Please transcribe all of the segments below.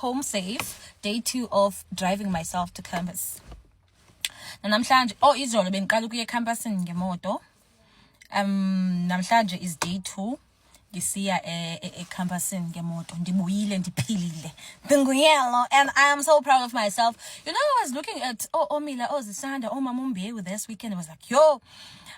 home safe. Day 2 of driving myself to campus. Namhlanje izolo bengiqala ukuya ecampusini ngemoto. Namhlanje is day 2. Ngisiya ecampusini ngemoto. Ndibuyile ndiphilile. Ngiyelo, and I am so proud of myself. You know, I was looking at Omila, Zisanda, Mama Mumbi this weekend. I was like, yo,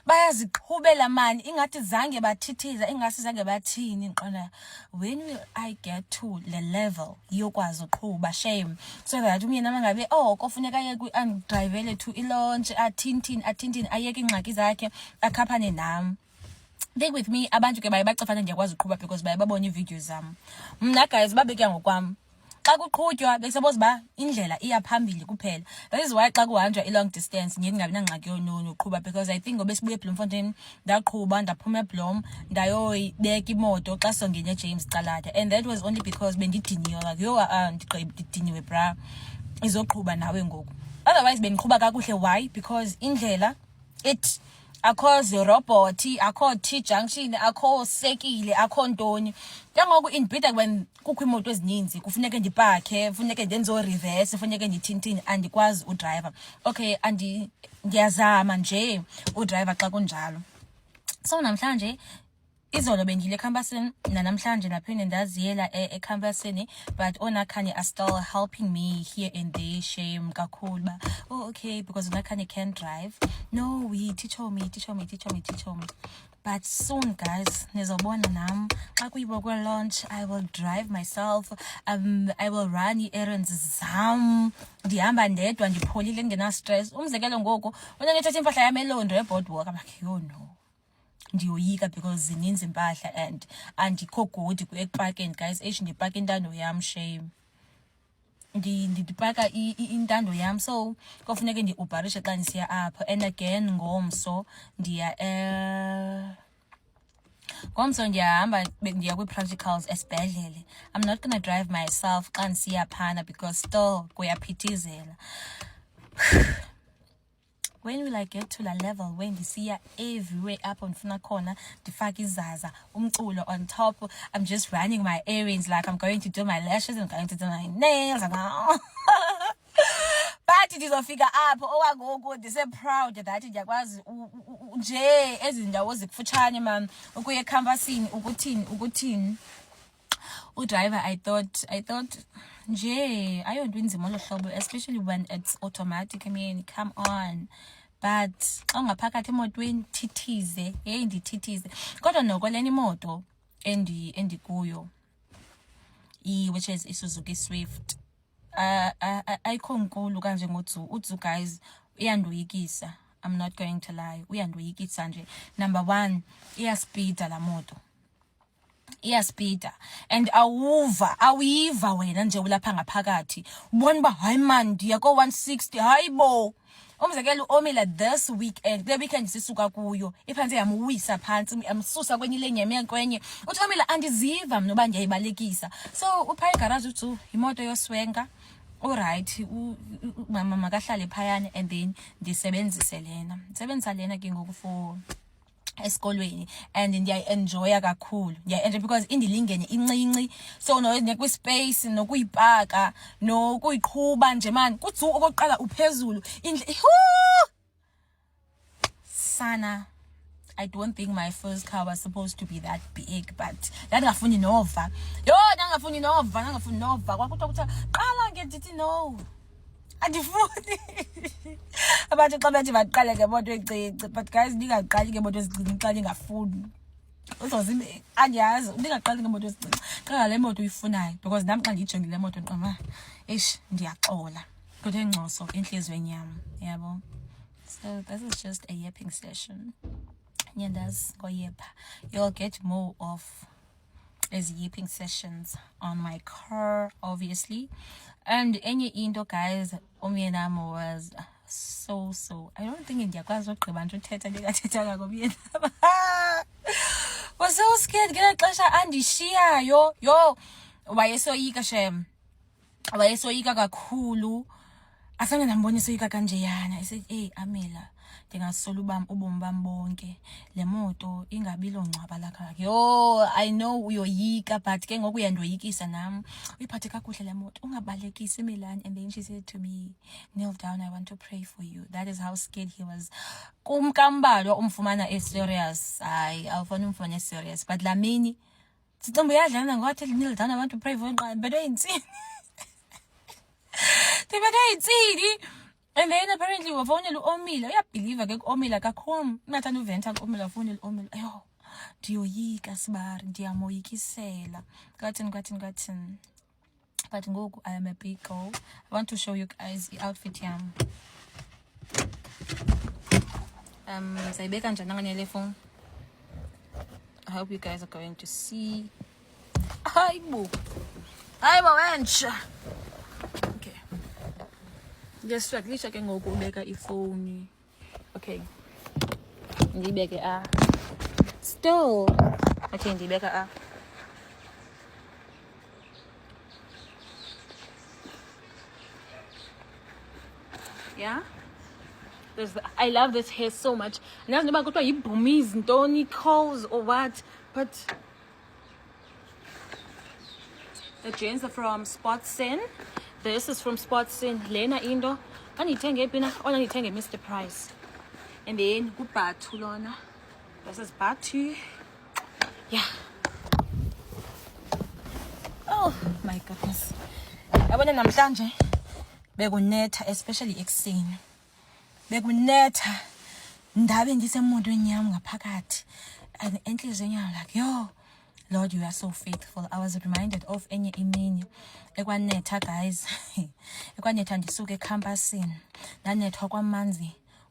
bayaziqhubela mani ingathi zange bathithiza ingasi zange bathini nqona. When will I get to the level yokwazi uqhuba shame so that umyena mangabe kofuneka aye ku-drivele to ilaunch athintin ayeke ingxaki zakhe akhaphane nami. Take with me abantu ke baye bacafana ndiyakwazi uqhuba because baye babona iivideos zam. Mna guys babeke ngokwam. Xa kuqhutywa bekusaboza ba indlela iya phambili kuphela. That is why xa kuhanjwa i-long distance ngiye ndingabi nangxaki yoqhuba because I think ngoba sibuye eBloemfontein ndaqhuba ndaphuma eBloem ndayoyibeka imoto xa songenye James Calada, and that was only because bendidiniwe like yo ndidiniwe bra izoqhuba nawe ngoku. Otherwise bendiqhuba kakuhle. Why? Because indlela akho zirobhothi, akho T-junction, akho sekile, akho ntoni. Njengoku indibhida when kukho imoto ezininzi kufuneka ndipakhe, kufuneka ndenze reverse, kufuneka ndithintini andikwazi udriver. Okay, ndiyazama nje udriver xa kunjalo. So namhlanje izolo bendile ecampusini namhlanje naphinde ndaziyela ecampusini, but onakhanye are still helping me here and there. Shame kakhulu ba okay because onakhanye can't drive. No, we teach me. But soon guys nizobona nam xa kuyibo launch I will drive myself. I will run errands zam ndihamba ndedwa ndipholile ngena stress. Umzekelo ngoku wena ngithatha impahla yami eLondo eboardwalk I'm like yo no ndiyoyika because zininzi impahla and andikho good ekuparkeni guys. Ndipaka intando yam shame ndipaka intando yam so kofuneka ndiuberishe xa ndisiya apho. And again ngomso ndiyahamba ndiya kwi-practicals esibhedlele. I'm not gonna drive myself xa ndisiya phana because still kuyaphithizela. When will I get to the level when ndisiya everywhere up ndifuna khona ndifake izaza umculo on top? I'm just running my errands like I'm going to do my lashes, I'm going to do my nails. But ndizofika apho okwangoku ndise proud that ndiyakwazi nje ezindawo zikufutshane man ukuya ecampusini ukuthini udriver. I thought nje ayonto inzima lohlobo, especially when it's automatic. I mean come on. But ungaphakathi emotweni thithize ndithithize kodwa noko leni moto endikuyo which is iSuzuki Swift ayikho nkulu kanje ngotsu guys uyandoyikisa. I'm not going to lie, uyandoyikisa nje. Number 1 iyaspeeda la moto, iyaspeeda and awuyiva wena nje ulapha ngaphakathi ubona ba hayi man ndiya ko 160 hayibo. Umzekelo Omila this weekend, the weekend sisuka kuyo iphansi yamuwisa phansi amsusa kwenye lenyeme kwenye uthi Omila andiziva mina uba ndiyayibalekisa. So upha egarage uthi imoto yoswenka alright mama makahlale phayana and then ndisebenzisa lena ke ngoku for esikolweni and ndiyaenjoya kakhulu. Ndiyaenjoy because indilingene incinci so nekwi space nokuyipaka nokuyiqhuba nje man kuthi okoqala uphezulu sana. I don't think my first car was supposed to be that big, but ndangafuni nova kwakuthiwa qala ngedithi no andifuni abantu xa bethi baqale ngemoto encinci, but guys ndingaqali ngemoto ezincinci xa ndingafuni. Uzozimbe andiyazi ndingaqali ngemoto ezincinci xa le moto uyifunayo because nami xa ndiyijongile le moto ndiqoma ndiyaxola kodwa engcoso enhlizweni yam yabo. So this is just a yapping session. Nyandas goyepha. You'll get more of as yipping sessions on my car obviously. And enye into guys umyenam was so I don't think ndiyakwazi ugqiba nje uthetha ndingathethanga ngomyenam. Was so scared ngela xesha andishiyayo yo wayesoyika shem, wayesoyika kakhulu. Asange ndambona esoyika kanjeyana. I said hey Amela ndingasola ubomi bam bonke le moto ingabi longcwaba lakha. Yo, I know uyoyika, but ke ngoku uyandoyikisa nam. Uyiphathe kakuhle le moto, ungabalekisi Milan. And then she said to me, kneel down, I want to pray for you. That is how scared he was. Kumkambalwa umfumana serious. Hayi, awufuna umfumana serious. But Lamini, sitombo yadlana ngokuthi kneel down, I want to pray for you. But wayini? And then apparently wafonela uOmila. Uyabelieve ke uOmila kakhulu. Ngathanda uventa kuOmila, wafonela uOmila. Ayo, ndiyoyika sibari, ndiyamoyikisela. Ngathini. But ngoku I am a big girl. I want to show you guys the outfit yam. Sayibeka njani ngale phone. I hope you guys are going to see. Hayibo wensha. Okay. Just at least I can go back at your phone. Okay. Ndibeke a. Still. Okay, ndibeka a. Yeah. I love this hair so much. And I never got you boomies and Tony calls or what, but the jeans are from Sportsin. This is from Sportsin. Lena Indo. Anitenge pina. Anitenge Mr. Price. And then good Batu Lona. This is Batu. Yeah. Oh my goodness. I want to namhlanje bekunetha, especially ekuseni. Bekunetha ndabe ngisemondweni yami ngaphakathi. And enhlizweni yami like, yo, Lord, you are so faithful. I was reminded of enye imini ekwanetha, guys. Ekwanetha ndisuke ecampusini. Ndanethwa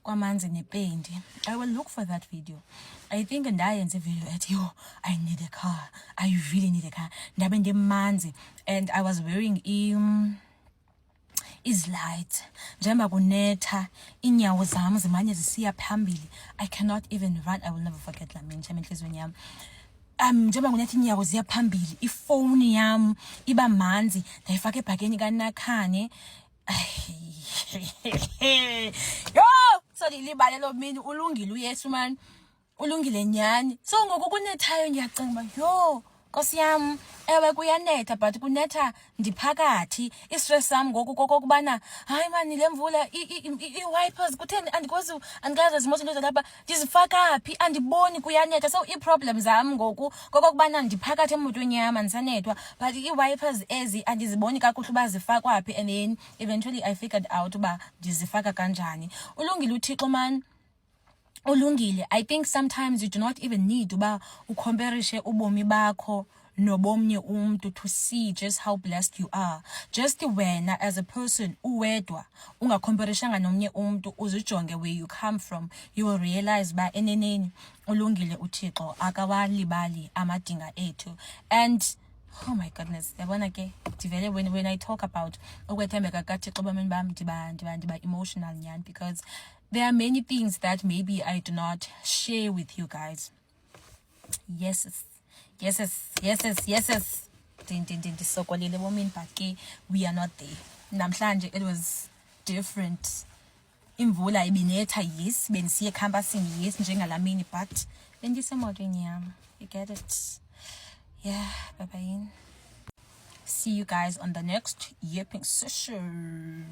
kwamanzi nependi. I will look for that video. I think ndayenze video ethi, yo, I need a car. I really need a car. Ndabe ndimanzi, and I was wearing is light. Njengoba kunetha inyawo zami zimanye zisiya phambili. I cannot even run. I will never forget la mina enhlizweni yami. Njengoba kunetha inyawo ziya phambili, ifoni yami iba manzi, ndayifaka ebhakeni kaNakhane. Yo, so dilibale lo mini ulungile uYesu man. Ulungile nyani. So ngoku kunethayo ngiyacinga yo, Nkosi yami, ewe kuyanetha but kunetha ndiphakathi. Istress sami ngoku kokubana hayi mani le mvula i-wipers kutheni andikwazi zimoto into lapha ndizifaka phi andiboni kuyanetha. So i-problem zami ngoku kokubana ndiphakathi emotweni yami andisanethwa but i-wipers ezi andiziboni kakuhle uba zifakwa phi. And then eventually I figured out uba ndizifaka kanjani. Ulungile uThixo man. Ulungile. I think sometimes you do not even need uba ukomperishe ubomi bakho nobomnye umuntu to see just how blessed you are. Just wena as a person uwedwa ungakomperishanga nomnye umuntu uzijonge where you come from, you will realize ba eneneni ulungile uThixo akawalibali amadinga ethu. And oh my goodness, yabona ke divele when I talk about ukwethembeka kaThixo ebomini bami ndiba emotional nyani, because there are many things that maybe I do not share with you guys. Yes. Ndisokolile bomini, but ke we are not there. Namhlanje it was different. Imvula ibinetha, yes, benisiye ecampusini, yes, njengalamini, but bendisemotweni yami. You get it? Yeah, bye-bye. See you guys on the next yipping session.